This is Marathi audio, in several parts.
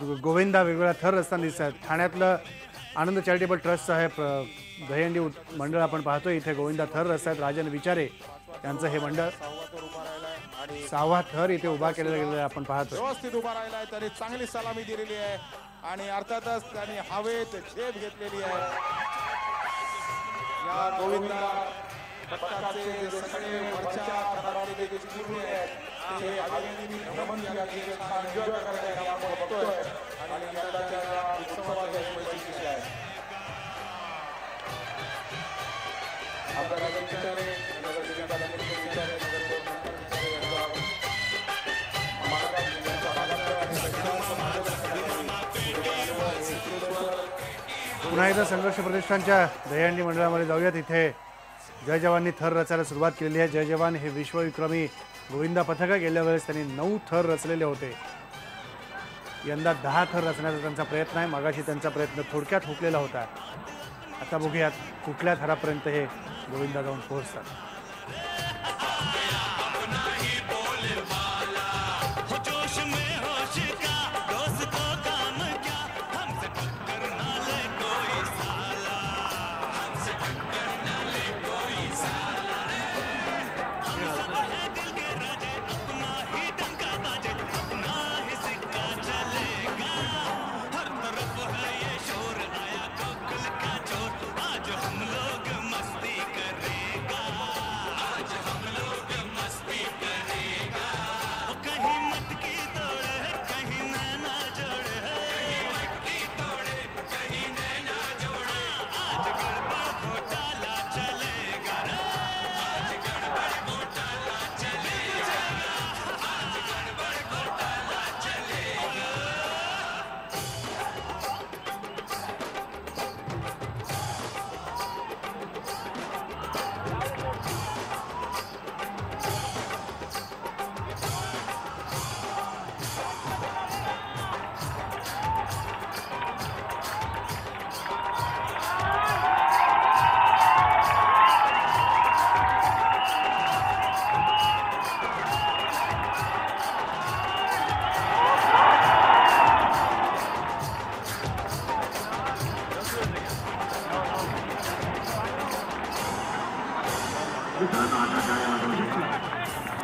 गोविंदा वेगवेगळ्या थर रचताना दिसत आहेत। ठाण्यातलं आनंद चॅरिटेबल ट्रस्ट आहे दहीहंडी मंडळ आपण पाहतोय, इथे गोविंदा थर रचतात। राजन विचारे यांचं हे मंडळ 6वा थर इथे उभा केलेला गेलेला आपण पाहतोय। व्यवस्थित उभा राहिला आहे, त्याने चांगली सलामी दिलेली आहे आणि अर्थातच त्याने हवेत झेप घेतलेली आहे। या गोविंदा पथकाचे सगळे वरच्या थरातले जे चिमुरडे आहेत ते हवेने भ्रमण करण्याचे छान एन्जॉय करण्याचे आपण बघतोय आणि यंदाच्या या उत्सवाचे वैशिष्ट्य आहे। आपल्याला विचारे नगर जिल्ह्यात विचारे पुन्हा एकदा संघर्ष प्रतिष्ठानच्या दहीहंडी मंडळामध्ये जाऊयात। इथे जय जवाननी थर रचायला सुरुवात केलेली आहे। जय जवान हे विश्वविक्रमी गोविंदा पथक गेल्या वेळेस त्यांनी 9 थर रचलेले होते। यंदा 10 थर रचण्याचा त्यांचा प्रयत्न आहे। मागाशी त्यांचा प्रयत्न थोडक्यात हुकलेला होता। आता बघूयात कुठल्या थरापर्यंत हे गोविंदा जाऊन पोहोचतात।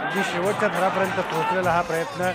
अगदी शेवटच्या थरापर्यंत पोहोचलेला हा प्रयत्न